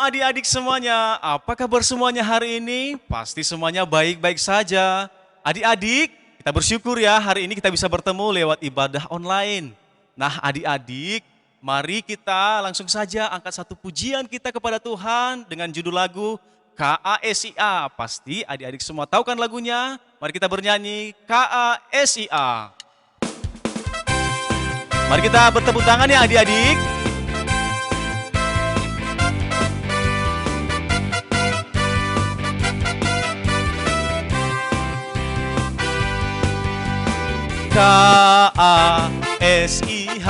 adik-adik semuanya, apa kabar semuanya hari ini? Pasti semuanya baik-baik saja. Adik-adik, kita bersyukur ya hari ini kita bisa bertemu lewat ibadah online. Nah adik-adik, mari kita langsung saja angkat satu pujian kita kepada Tuhan dengan judul lagu KASIA. Pasti adik-adik semua tahu kan lagunya? Mari kita bernyanyi KASIA. Mari kita bertepuk tangan ya adik-adik. KASIH,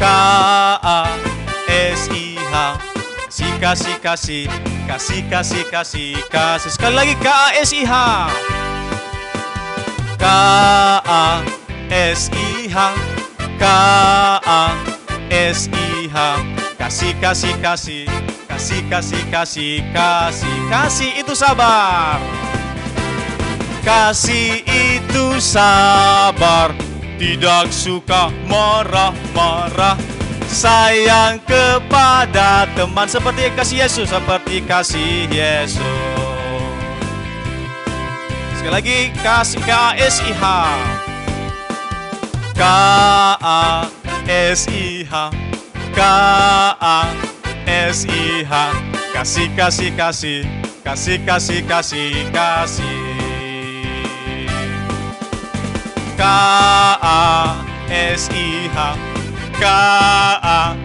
KASIH, kasih kasih kasih kasih kasih kasih. Sekali lagi KASIH, KASIH, KASIH, kasih kasih kasih kasih kasih kasih kasih kasih itu sabar. Kasih itu sabar, tidak suka marah-marah, sayang kepada teman seperti kasih Yesus, seperti kasih Yesus. Sekali lagi kasih KASIH, KASIH, KASIH, kasih kasih kasih kasih kasih kasih kasih. KASIH, KASIH,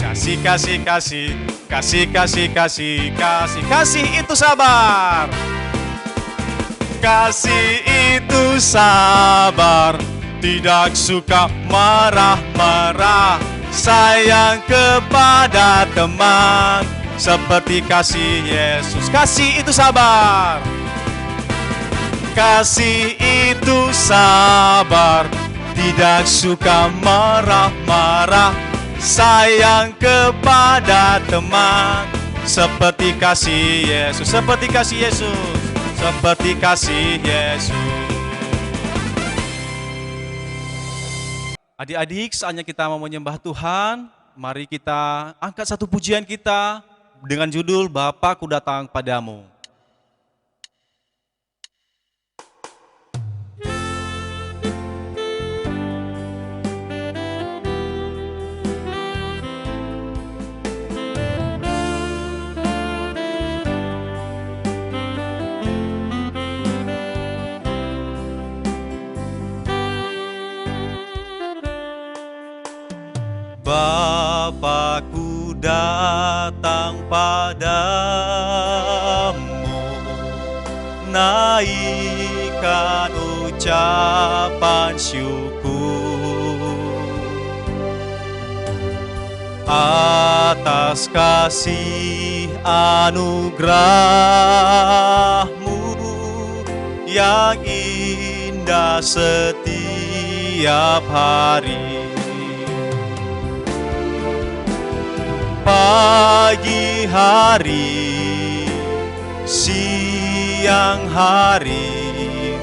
kasih kasih kasih kasih kasih kasih kasih kasih itu sabar. Kasih itu sabar, tidak suka marah-marah, sayang kepada teman seperti kasih Yesus. Kasih itu sabar. Kasih itu sabar, tidak suka marah-marah, sayang kepada teman seperti kasih Yesus, seperti kasih Yesus, seperti kasih Yesus. Adik-adik, saatnya kita mau menyembah Tuhan. Mari kita angkat satu pujian kita dengan judul Bapa, ku datang padamu. Bapa-Ku datang padamu, naikkan ucapan syukur atas kasih anugerah-Mu yang indah setiap hari. Pagi hari, siang hari,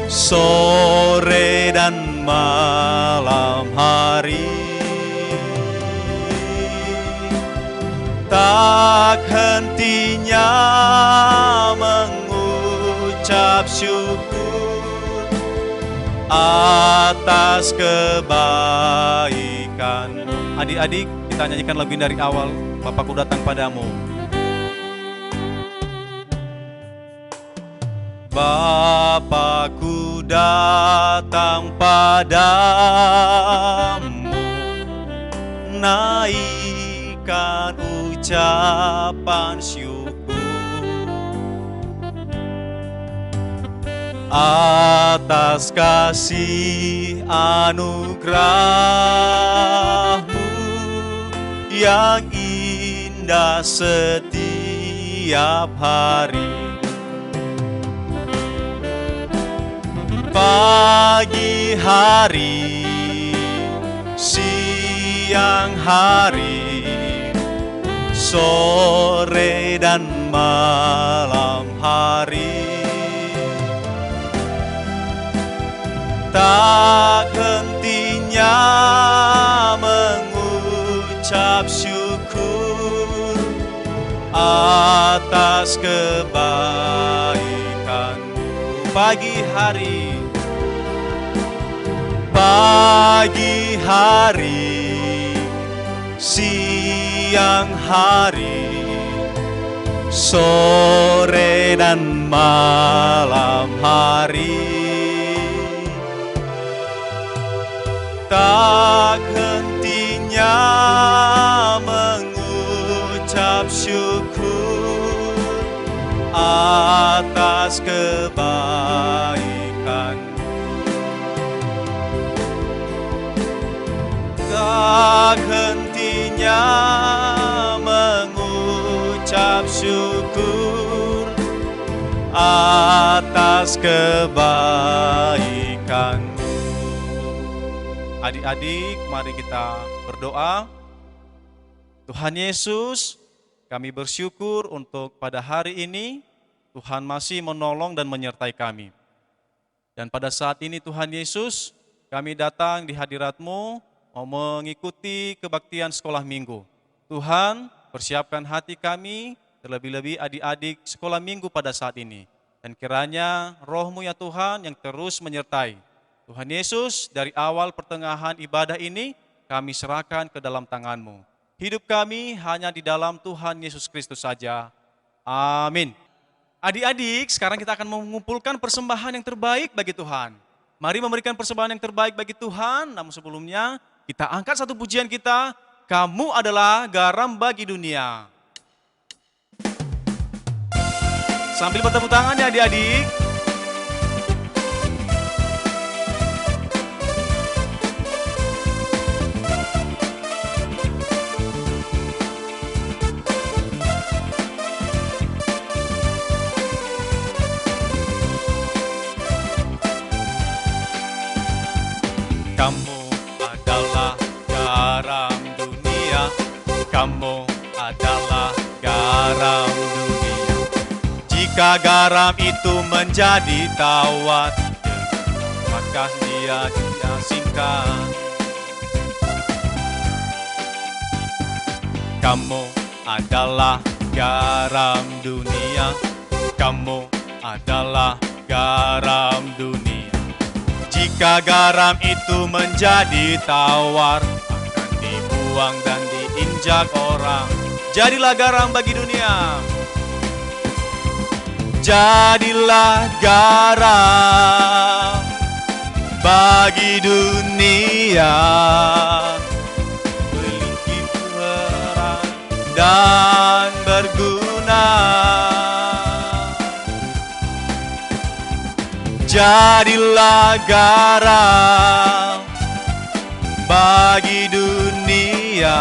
sore dan malam hari, tak hentinya mengucap syukur atas kebaikan. Adik-adik, kita nyanyikan lagu ini dari awal. Bapa-Ku datang padamu. Bapa-Ku datang padamu, naikkan ucapan syukur atas kasih anugerah-Mu yang indah setiap hari. Pagi hari, siang hari, sore dan malam hari, tak hentinya mengucap syukur atas kebaikan-Mu. Pagi hari, siang hari, sore dan malam hari, tak hentinya mengucap syukur atas kebaikan-Mu. Tak hentinya mengucap syukur atas kebaikan-Mu. Adik-adik, mari kita berdoa. Tuhan Yesus, kami bersyukur untuk pada hari ini Tuhan masih menolong dan menyertai kami. Dan pada saat ini Tuhan Yesus, kami datang di hadirat-Mu mau mengikuti kebaktian sekolah minggu. Tuhan, persiapkan hati kami, terlebih-lebih adik-adik sekolah minggu pada saat ini. Dan kiranya Roh-Mu ya Tuhan yang terus menyertai. Tuhan Yesus, dari awal pertengahan ibadah ini, kami serahkan ke dalam tangan-Mu. Hidup kami hanya di dalam Tuhan Yesus Kristus saja. Amin. Adik-adik, sekarang kita akan mengumpulkan persembahan yang terbaik bagi Tuhan. Mari memberikan persembahan yang terbaik bagi Tuhan, namun sebelumnya kita angkat satu pujian kita, Kamu adalah garam bagi dunia. Sambil bertepuk tangan ya adik-adik. Kamu adalah garam dunia, kamu adalah garam dunia. Jika garam itu menjadi tawar, maka dia diasingkan. Kamu adalah garam dunia, kamu adalah garam dunia. Jika garam itu menjadi tawar, akan dibuang dan diinjak orang. Jadilah garam bagi dunia. Jadilah garam bagi dunia. Memiliki peran dan berguna. Jadilah garam bagi dunia,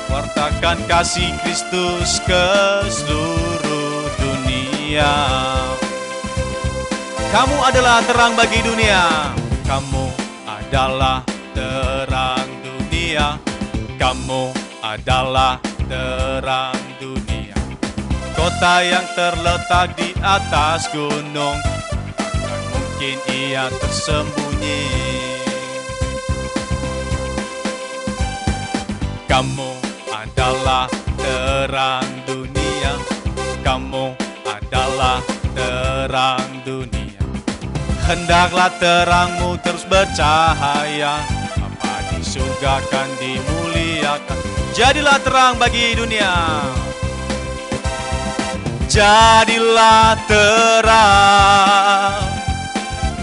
wartakan kasih Kristus ke seluruh dunia. Kamu adalah terang bagi dunia, kamu adalah terang dunia, kamu adalah terang dunia. Kota yang terletak di atas gunung, mungkin ia tersembunyi. Kamu adalah terang dunia, kamu adalah terang dunia. Hendaklah terangmu terus bercahaya, apa di surga akan dimuliakan. Jadilah terang bagi dunia. Jadilah terang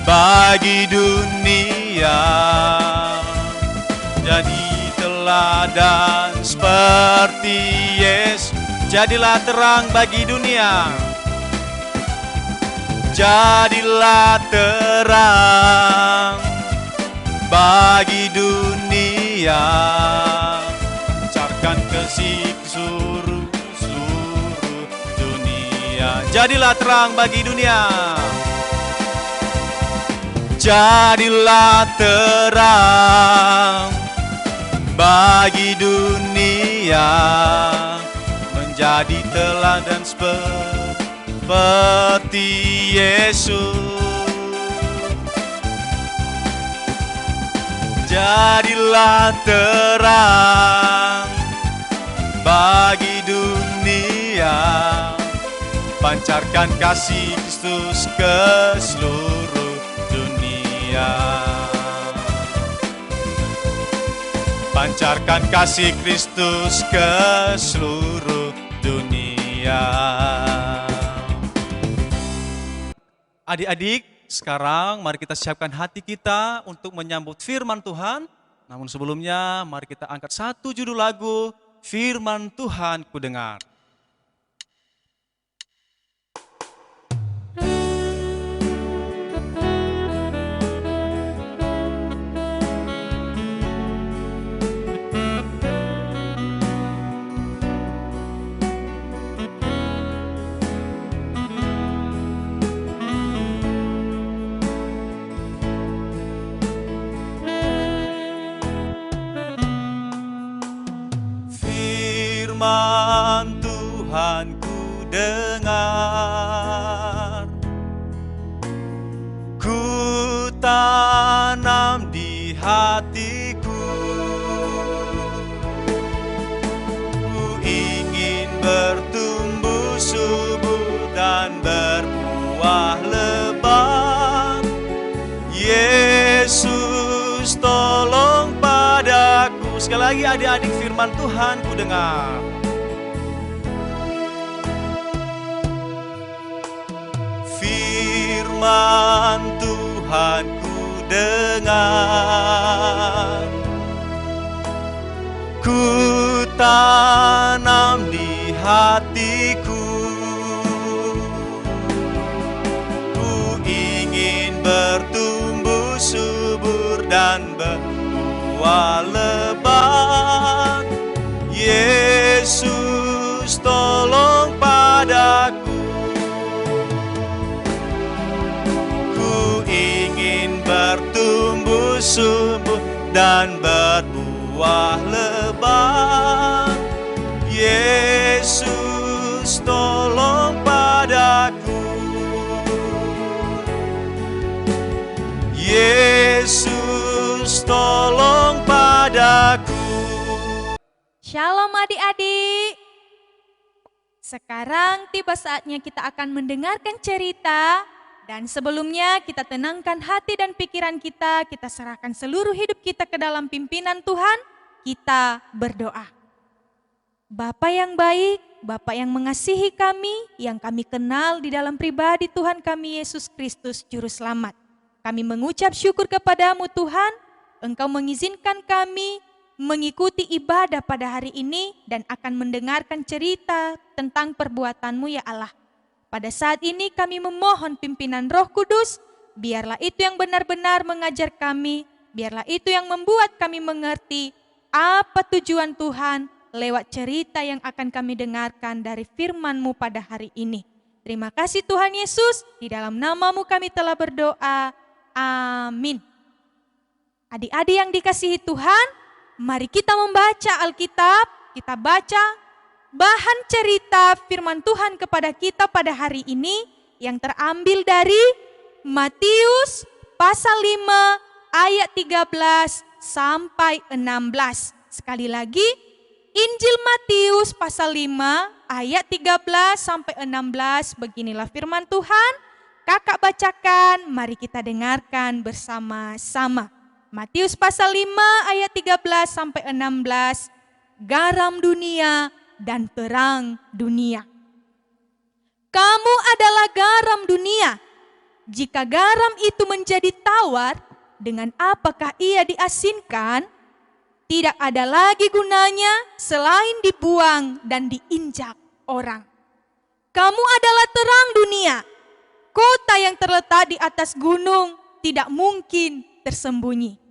bagi dunia, jadi teladan seperti Yesus. Jadilah terang bagi dunia, jadilah terang bagi dunia. Pancarkan kasih seluruh dunia. Jadilah terang bagi dunia. Jadilah terang bagi dunia, menjadi teladan seperti Yesus. Jadilah terang bagi dunia. Pancarkan kasih Kristus ke seluruh dunia. Pancarkan kasih Kristus ke seluruh dunia. Adik-adik, sekarang mari kita siapkan hati kita untuk menyambut firman Tuhan. Namun sebelumnya, mari kita angkat satu judul lagu, Firman Tuhan Kudengar. Firman Tuhan ku dengar, ku tanam di hatiku, ku ingin bertumbuh subur dan berbuah lebat. Yesus tolong padaku. Sekali lagi adik-adik, firman Tuhan ku dengar. Firman Tuhan ku dengar, ku tanam di hatiku, ku ingin bertumbuh subur dan berbuah lebat. Yesus tolong padaku, ku ingin bertumbuh subur dan berbuah lebat. Yesus tolong padaku, Yesus tolong padaku. Shalom adik-adik. Sekarang tiba saatnya kita akan mendengarkan cerita. Dan sebelumnya kita tenangkan hati dan pikiran kita serahkan seluruh hidup kita ke dalam pimpinan Tuhan, kita berdoa. Bapa yang baik, Bapa yang mengasihi kami, yang kami kenal di dalam pribadi Tuhan kami Yesus Kristus Juru Selamat. Kami mengucap syukur kepadamu Tuhan, Engkau mengizinkan kami mengikuti ibadah pada hari ini dan akan mendengarkan cerita tentang perbuatan-Mu ya Allah. Pada saat ini kami memohon pimpinan Roh Kudus, biarlah itu yang benar-benar mengajar kami, biarlah itu yang membuat kami mengerti apa tujuan Tuhan lewat cerita yang akan kami dengarkan dari firman-Mu pada hari ini. Terima kasih Tuhan Yesus, di dalam nama-Mu kami telah berdoa, amin. Adik-adik yang dikasihi Tuhan, mari kita membaca Alkitab, kita baca bahan cerita firman Tuhan kepada kita pada hari ini yang terambil dari Matius pasal 5 ayat 13 sampai 16. Sekali lagi, Injil Matius pasal 5 ayat 13 sampai 16, beginilah firman Tuhan. Kakak bacakan, mari kita dengarkan bersama-sama. Matius pasal 5 ayat 13 sampai 16, garam dunia dan terang dunia. Kamu adalah garam dunia. Jika garam itu menjadi tawar, dengan apakah ia diasinkan? Tidak ada lagi gunanya selain dibuang dan diinjak orang. Kamu adalah terang dunia. Kota yang terletak di atas gunung tidak mungkin tersembunyi.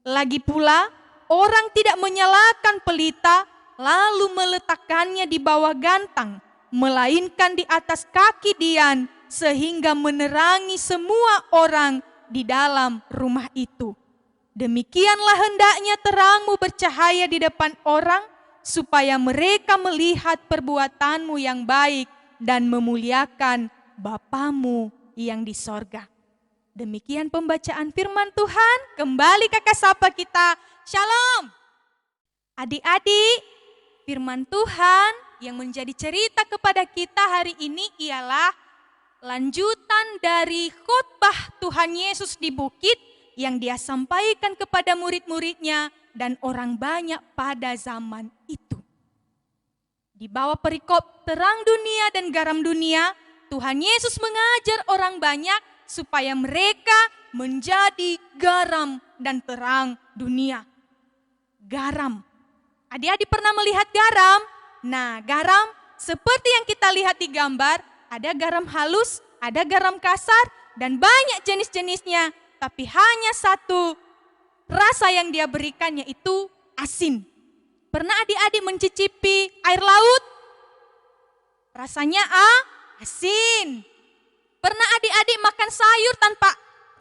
Lagi pula, orang tidak menyalakan pelita lalu meletakkannya di bawah gantang, melainkan di atas kaki dian sehingga menerangi semua orang di dalam rumah itu. Demikianlah hendaknya terangmu bercahaya di depan orang, supaya mereka melihat perbuatanmu yang baik dan memuliakan Bapamu yang di sorga. Demikian pembacaan firman Tuhan. Kembali kakak sapa kita. Shalom. Adik-adik, firman Tuhan yang menjadi cerita kepada kita hari ini ialah lanjutan dari khotbah Tuhan Yesus di bukit yang dia sampaikan kepada murid-muridnya dan orang banyak pada zaman itu. Di bawah perikop terang dunia dan garam dunia, Tuhan Yesus mengajar orang banyak supaya mereka menjadi garam dan terang dunia. Garam. Adik-adik pernah melihat garam? Nah, garam seperti yang kita lihat di gambar, ada garam halus, ada garam kasar, dan banyak jenis-jenisnya. Tapi hanya satu rasa yang dia berikan, yaitu asin. Pernah adik-adik mencicipi air laut? Rasanya asin. Pernah adik-adik makan sayur tanpa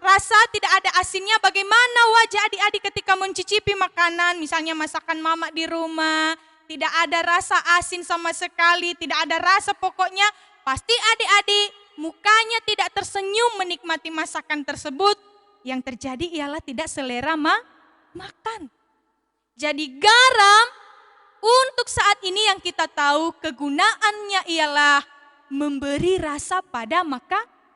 rasa, tidak ada asinnya? Bagaimana wajah adik-adik ketika mencicipi makanan? Misalnya masakan mama di rumah, tidak ada rasa asin sama sekali, tidak ada rasa, pokoknya pasti adik-adik mukanya tidak tersenyum menikmati masakan tersebut. Yang terjadi ialah tidak selera makan. Jadi garam untuk saat ini yang kita tahu kegunaannya ialah memberi rasa pada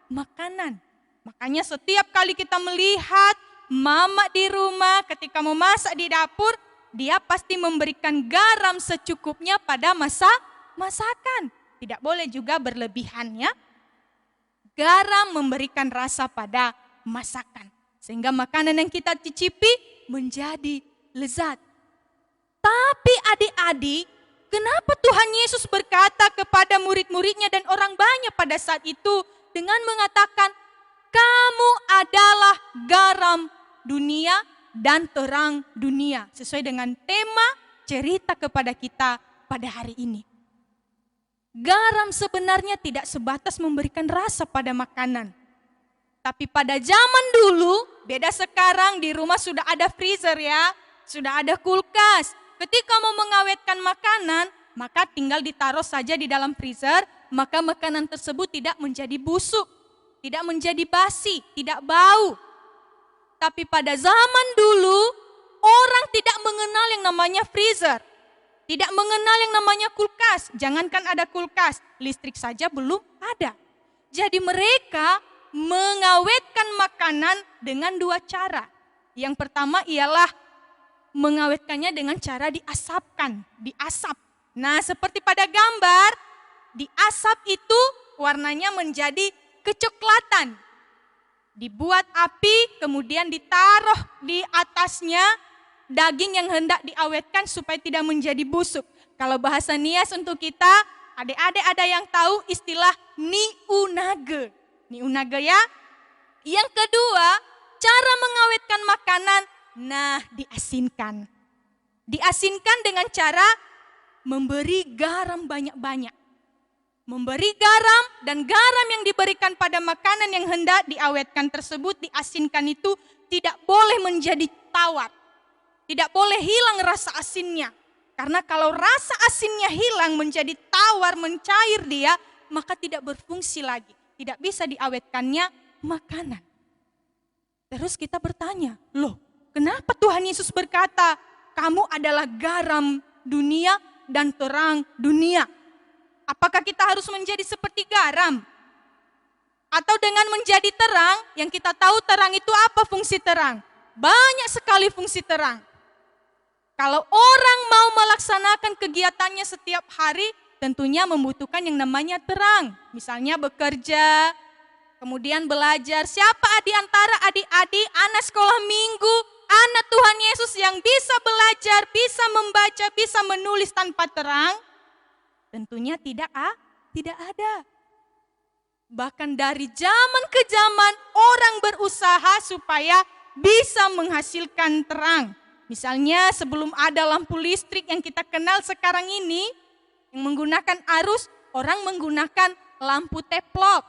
makanan. Makanya setiap kali kita melihat mama di rumah ketika memasak di dapur, dia pasti memberikan garam secukupnya pada masakan. Tidak boleh juga berlebihan ya. Garam memberikan rasa pada masakan. Sehingga makanan yang kita cicipi menjadi lezat. Tapi adik-adik, kenapa Tuhan Yesus berkata kepada murid-muridnya dan orang banyak pada saat itu dengan mengatakan, kamu adalah garam dunia dan terang dunia. Sesuai dengan tema cerita kepada kita pada hari ini. Garam sebenarnya tidak sebatas memberikan rasa pada makanan. Tapi pada zaman dulu, beda sekarang, di rumah sudah ada freezer ya, sudah ada kulkas. Ketika mau mengawetkan makanan, maka tinggal ditaruh saja di dalam freezer, maka makanan tersebut tidak menjadi busuk, tidak menjadi basi, tidak bau. Tapi pada zaman dulu, orang tidak mengenal yang namanya freezer, tidak mengenal yang namanya kulkas. Jangankan ada kulkas, listrik saja belum ada. Jadi mereka mengawetkan makanan dengan dua cara. Yang pertama ialah mengawetkannya dengan cara diasapkan, diasap. Nah, seperti pada gambar, diasap itu warnanya menjadi kecoklatan. Dibuat api, kemudian ditaruh di atasnya daging yang hendak diawetkan supaya tidak menjadi busuk. Kalau bahasa Nias untuk kita, adik-adik ada yang tahu istilah niunage. Niunage ya. Yang kedua, cara mengawetkan makanan, nah diasinkan. Diasinkan dengan cara memberi garam banyak-banyak. Memberi garam dan garam yang diberikan pada makanan yang hendak diawetkan tersebut, diasinkan itu tidak boleh menjadi tawar. Tidak boleh hilang rasa asinnya. Karena kalau rasa asinnya hilang menjadi tawar, mencair dia, maka tidak berfungsi lagi. Tidak bisa diawetkannya makanan. Terus kita bertanya, loh kenapa Tuhan Yesus berkata, kamu adalah garam dunia dan terang dunia? Apakah kita harus menjadi seperti garam? Atau dengan menjadi terang, yang kita tahu terang itu apa fungsi terang? Banyak sekali fungsi terang. Kalau orang mau melaksanakan kegiatannya setiap hari, tentunya membutuhkan yang namanya terang. Misalnya bekerja, kemudian belajar. Siapa di antara adik-adik, anak sekolah minggu, anak Tuhan Yesus yang bisa belajar, bisa membaca, bisa menulis tanpa terang? Tentunya tidak ada. Bahkan dari zaman ke zaman orang berusaha supaya bisa menghasilkan terang. Misalnya sebelum ada lampu listrik yang kita kenal sekarang ini, yang menggunakan arus, orang menggunakan lampu teplok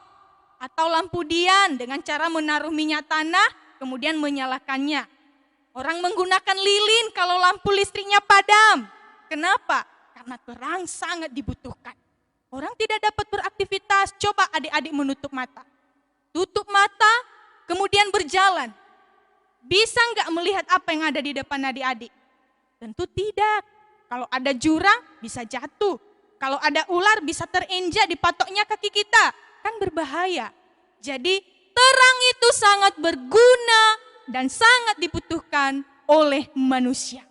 atau lampu dian dengan cara menaruh minyak tanah kemudian menyalakannya. Orang menggunakan lilin kalau lampu listriknya padam. Kenapa? Karena terang sangat dibutuhkan. Orang tidak dapat beraktivitas, coba adik-adik menutup mata. Tutup mata, kemudian berjalan. Bisa nggak melihat apa yang ada di depan adik-adik? Tentu tidak. Kalau ada jurang, bisa jatuh. Kalau ada ular bisa terinjak di patoknya kaki kita, kan berbahaya. Jadi terang itu sangat berguna dan sangat dibutuhkan oleh manusia.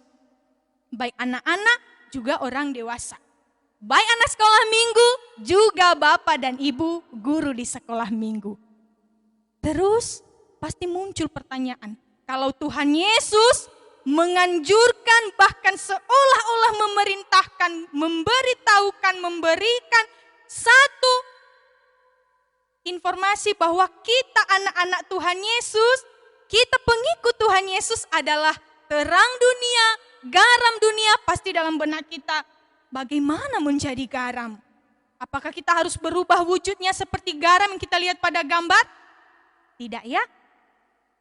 Baik anak-anak juga orang dewasa. Baik anak sekolah minggu juga bapak dan ibu guru di sekolah minggu. Terus pasti muncul pertanyaan, kalau Tuhan Yesus menganjurkan bahkan seolah-olah memerintahkan, memberitahukan, memberikan satu informasi bahwa kita anak-anak Tuhan Yesus, kita pengikut Tuhan Yesus adalah terang dunia, garam dunia. Pasti dalam benak kita, bagaimana menjadi garam? Apakah kita harus berubah wujudnya seperti garam yang kita lihat pada gambar? Tidak ya,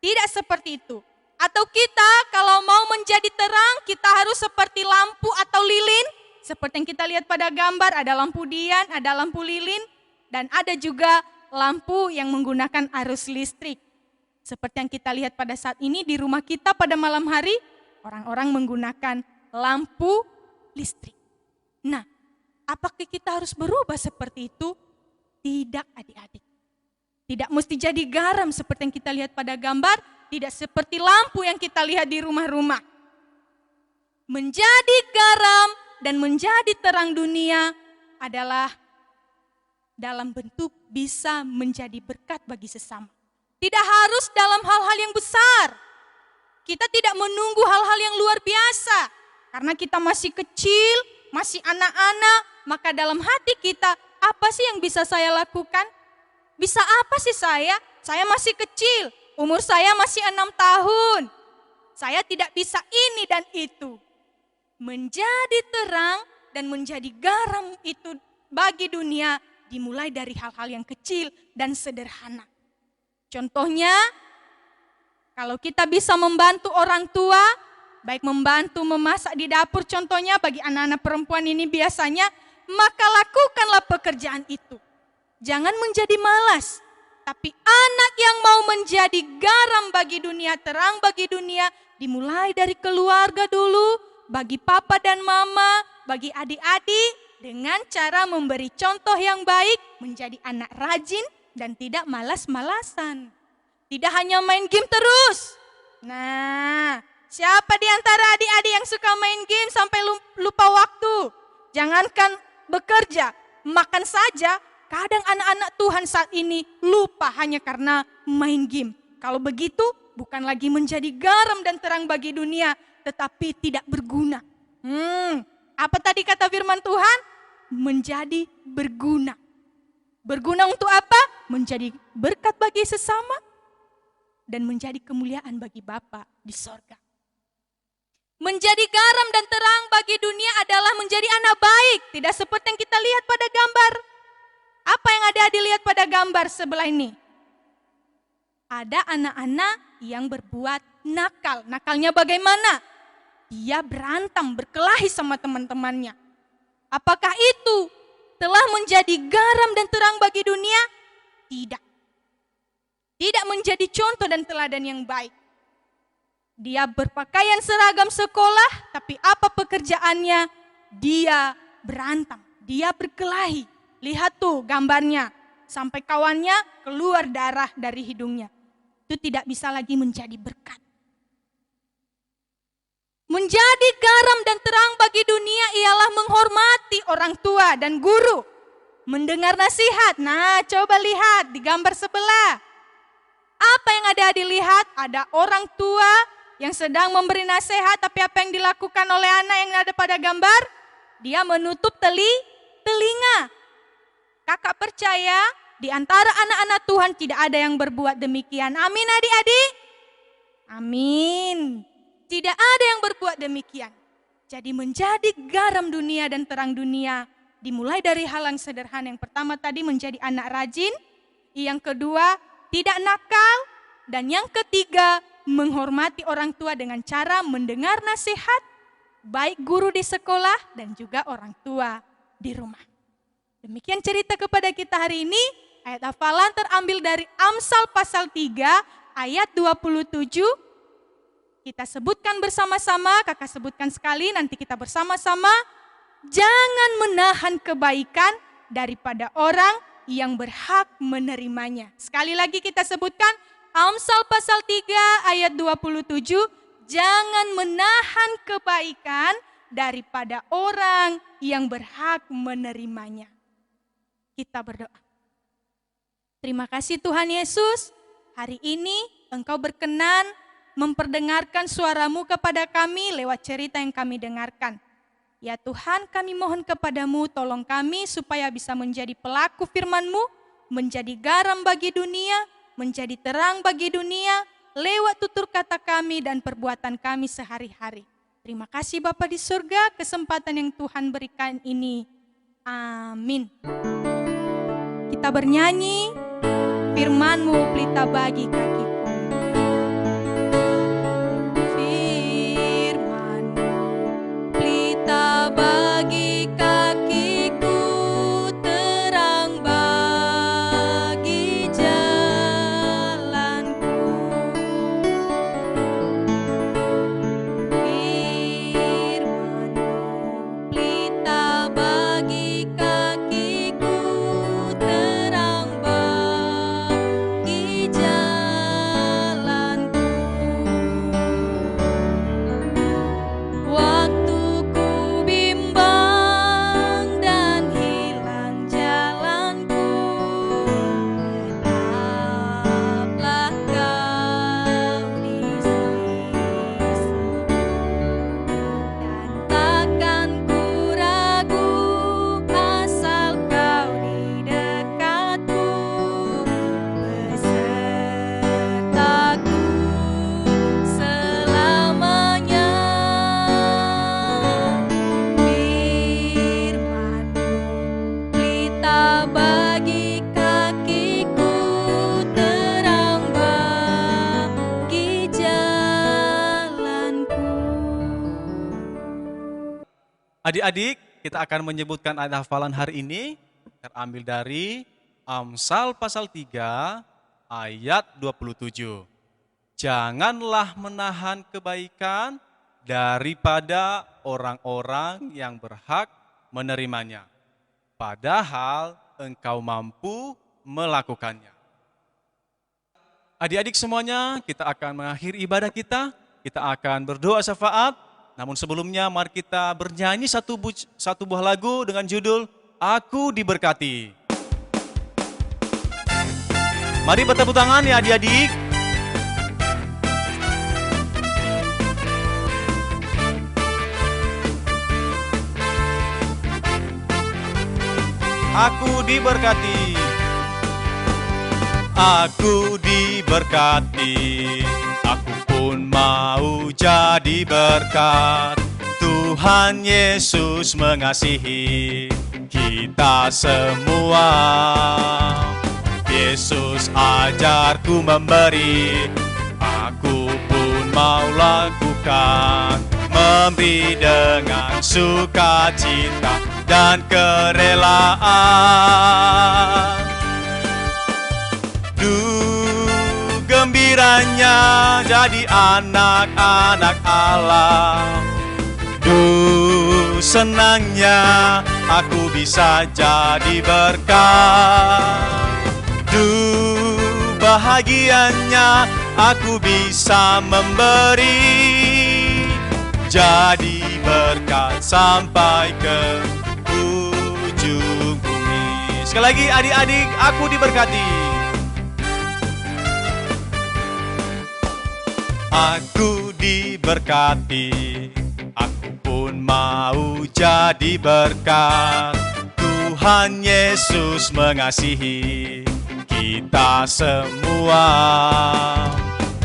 tidak seperti itu. Atau kita kalau mau menjadi terang, kita harus seperti lampu atau lilin. Seperti yang kita lihat pada gambar, ada lampu dian, ada lampu lilin, dan ada juga lampu yang menggunakan arus listrik. Seperti yang kita lihat pada saat ini di rumah kita pada malam hari, orang-orang menggunakan lampu listrik. Nah, apakah kita harus berubah seperti itu? Tidak, adik-adik. Tidak mesti jadi garam seperti yang kita lihat pada gambar, tidak seperti lampu yang kita lihat di rumah-rumah. Menjadi garam dan menjadi terang dunia adalah dalam bentuk bisa menjadi berkat bagi sesama. Tidak harus dalam hal-hal yang besar. Kita tidak menunggu hal-hal yang luar biasa. Karena kita masih kecil, masih anak-anak, maka dalam hati kita, apa sih yang bisa saya lakukan? Bisa apa sih saya? Saya masih kecil. Umur saya masih 6 tahun. Saya tidak bisa ini dan itu. Menjadi terang dan menjadi garam itu bagi dunia dimulai dari hal-hal yang kecil dan sederhana. Contohnya, kalau kita bisa membantu orang tua, baik membantu memasak di dapur contohnya bagi anak-anak perempuan ini biasanya, maka lakukanlah pekerjaan itu. Jangan menjadi malas. Tapi anak yang mau menjadi garam bagi dunia, terang bagi dunia, dimulai dari keluarga dulu, bagi papa dan mama, bagi adik-adik, dengan cara memberi contoh yang baik, menjadi anak rajin dan tidak malas-malasan. Tidak hanya main game terus. Nah, siapa di antara adik-adik yang suka main game sampai lupa waktu? Jangankan bekerja, makan saja. Kadang anak-anak Tuhan saat ini lupa hanya karena main game. Kalau begitu bukan lagi menjadi garam dan terang bagi dunia, tetapi tidak berguna. Apa tadi kata firman Tuhan? Menjadi berguna. Berguna untuk apa? Menjadi berkat bagi sesama dan menjadi kemuliaan bagi Bapa di sorga. Menjadi garam dan terang bagi dunia adalah menjadi anak baik. Tidak seperti yang kita lihat pada gambar. Apa yang ada dilihat pada gambar sebelah ini? Ada anak-anak yang berbuat nakal. Nakalnya bagaimana? Dia berantem, berkelahi sama teman-temannya. Apakah itu telah menjadi garam dan terang bagi dunia? Tidak. Tidak menjadi contoh dan teladan yang baik. Dia berpakaian seragam sekolah, tapi apa pekerjaannya? Dia berantem, dia berkelahi. Lihat tuh gambarnya, sampai kawannya keluar darah dari hidungnya. Itu tidak bisa lagi menjadi berkat. Menjadi garam dan terang bagi dunia ialah menghormati orang tua dan guru. Mendengar nasihat, nah coba lihat di gambar sebelah. Apa yang ada dilihat? Ada orang tua yang sedang memberi nasihat, tapi apa yang dilakukan oleh anak yang ada pada gambar? Dia menutup telinga. Kakak percaya di antara anak-anak Tuhan tidak ada yang berbuat demikian. Amin adik-adik? Amin. Tidak ada yang berbuat demikian. Jadi menjadi garam dunia dan terang dunia dimulai dari hal yang sederhana. Yang pertama tadi menjadi anak rajin. Yang kedua tidak nakal. Dan yang ketiga menghormati orang tua dengan cara mendengar nasihat. Baik guru di sekolah dan juga orang tua di rumah. Demikian cerita kepada kita hari ini. Ayat hafalan terambil dari Amsal pasal 3 ayat 27. Kita sebutkan bersama-sama, kakak sebutkan sekali, nanti kita bersama-sama. jangan menahan kebaikan daripada orang yang berhak menerimanya. Sekali lagi kita sebutkan, Amsal pasal 3 ayat 27, jangan menahan kebaikan daripada orang yang berhak menerimanya. Kita berdoa. Terima kasih Tuhan Yesus, hari ini Engkau berkenan memperdengarkan suara-Mu kepada kami lewat cerita yang kami dengarkan. Ya Tuhan, kami mohon kepadamu, tolong kami supaya bisa menjadi pelaku firman-Mu, menjadi garam bagi dunia, menjadi terang bagi dunia, lewat tutur kata kami dan perbuatan kami sehari-hari. Terima kasih Bapa di surga, kesempatan yang Tuhan berikan ini. Amin. Kita bernyanyi, firman-Mu pelita bagi kakiku. Bagi kakiku, terang bagi jalanku. Firman-Mu pelita bagi kakiku, terang bagi jalanku. Waktu Adik-adik, kita akan menyebutkan ayat hafalan hari ini terambil dari Amsal pasal 3 ayat 27. Janganlah menahan kebaikan daripada orang-orang yang berhak menerimanya, padahal engkau mampu melakukannya. Adik-adik semuanya, kita akan mengakhiri ibadah kita akan berdoa syafaat. Namun sebelumnya mari kita bernyanyi satu buah lagu dengan judul Aku Diberkati. Mari bertepuk tangan ya adik-adik. Aku diberkati. Aku diberkati. Aku pun mau jadi berkat. Tuhan Yesus mengasihi kita semua. Yesus ajarku memberi, aku pun mau lakukan. Memberi dengan sukacita dan kerelaan. Gembiranya jadi anak-anak Allah. Senangnya aku bisa jadi berkat. Bahagianya aku bisa memberi. Jadi berkat sampai ke ujung bumi. Sekali lagi adik-adik, aku diberkati. Aku diberkati, aku pun mau jadi berkat. Tuhan Yesus mengasihi kita semua.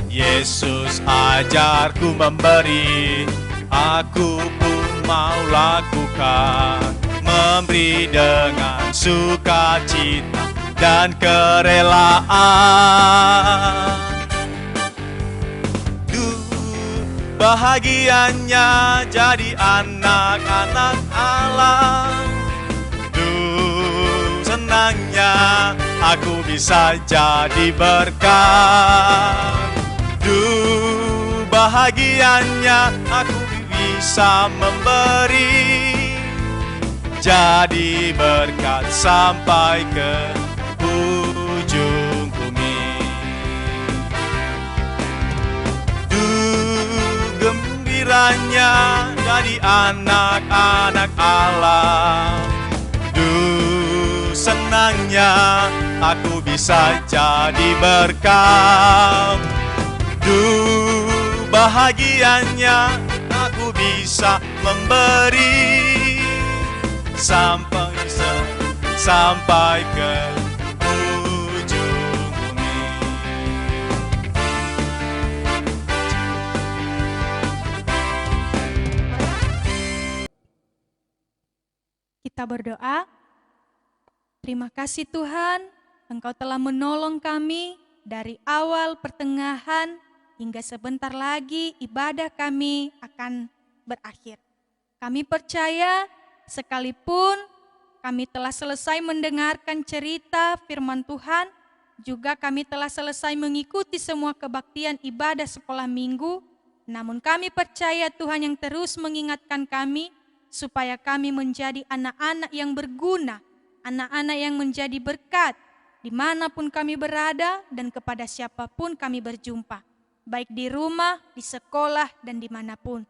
Yesus ajarku memberi, aku pun mau lakukan. Memberi dengan sukacita dan kerelaan. Bahagianya jadi anak-anak Allah. Senangnya aku bisa jadi berkat. Bahagianya aku bisa memberi. jadi berkat sampai ke ujung bumi. Gembiranya jadi anak-anak Allah. Senangnya aku bisa jadi berkat. Bahagianya aku bisa memberi sampai ke ujung bumi. Kita berdoa. Terima kasih Tuhan, Engkau telah menolong kami dari awal, pertengahan, hingga sebentar lagi ibadah kami akan berakhir. Kami percaya sekalipun kami telah selesai mendengarkan cerita firman Tuhan, juga kami telah selesai mengikuti semua kebaktian ibadah sekolah minggu, namun kami percaya Tuhan yang terus mengingatkan kami supaya kami menjadi anak-anak yang berguna, anak-anak yang menjadi berkat dimanapun kami berada dan kepada siapapun kami berjumpa, baik di rumah, di sekolah, dan dimanapun.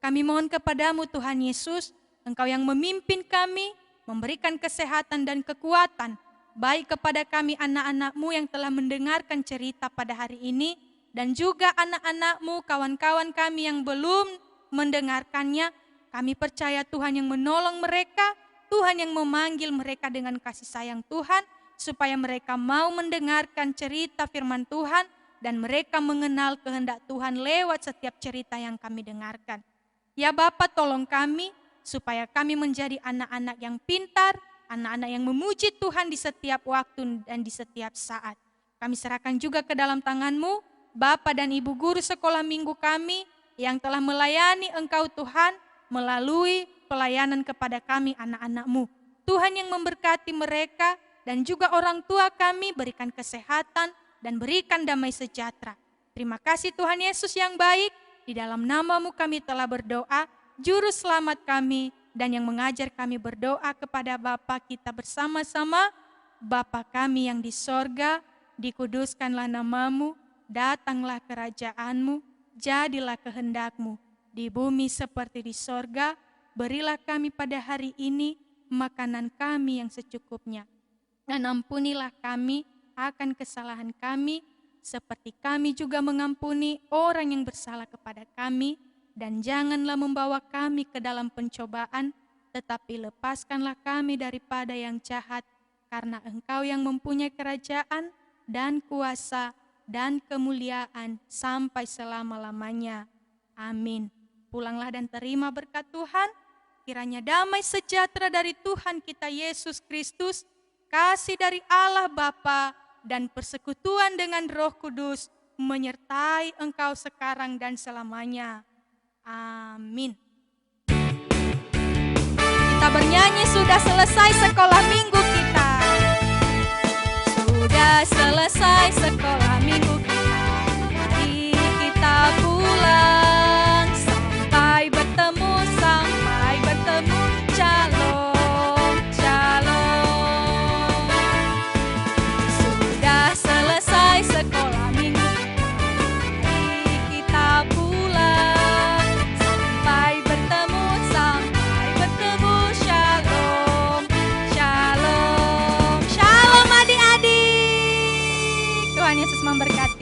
Kami mohon kepadamu Tuhan Yesus, Engkau yang memimpin kami, memberikan kesehatan dan kekuatan, baik kepada kami anak-anak-Mu yang telah mendengarkan cerita pada hari ini, dan juga anak-anak-Mu, kawan-kawan kami yang belum mendengarkannya. Kami percaya Tuhan yang menolong mereka, Tuhan yang memanggil mereka dengan kasih sayang Tuhan, supaya mereka mau mendengarkan cerita firman Tuhan, dan mereka mengenal kehendak Tuhan lewat setiap cerita yang kami dengarkan. Ya Bapa, tolong kami, supaya kami menjadi anak-anak yang pintar, anak-anak yang memuji Tuhan di setiap waktu dan di setiap saat. Kami serahkan juga ke dalam tangan-Mu, Bapa dan Ibu guru sekolah minggu kami, yang telah melayani Engkau Tuhan, melalui pelayanan kepada kami anak-anak-Mu. Tuhan yang memberkati mereka dan juga orang tua kami, berikan kesehatan dan berikan damai sejahtera. Terima kasih Tuhan Yesus yang baik, di dalam nama-Mu kami telah berdoa, Juru Selamat kami dan yang mengajar kami berdoa kepada Bapa kita bersama-sama. Bapa kami yang di sorga, dikuduskanlah nama-Mu, datanglah kerajaan-Mu, jadilah kehendak-Mu di bumi seperti di sorga. Berilah kami pada hari ini makanan kami yang secukupnya, dan ampunilah kami akan kesalahan kami, seperti kami juga mengampuni orang yang bersalah kepada kami. Dan janganlah membawa kami ke dalam pencobaan, tetapi lepaskanlah kami daripada yang jahat, karena Engkau yang mempunyai kerajaan dan kuasa dan kemuliaan sampai selama-lamanya. Amin. Pulanglah dan terima berkat Tuhan. Kiranya damai sejahtera dari Tuhan kita Yesus Kristus, kasih dari Allah Bapa, dan persekutuan dengan Roh Kudus menyertai engkau sekarang dan selamanya. Amin. Kita bernyanyi, sudah selesai sekolah minggu kita. Sudah selesai sekolah minggu kita. Mari kita pulang, sampai bertemu, shalom, shalom. Sudah selesai sekolah minggu kita. Mari kita pulang, sampai bertemu, shalom, shalom. Shalom adik-adik. Tuhan Yesus memberkati.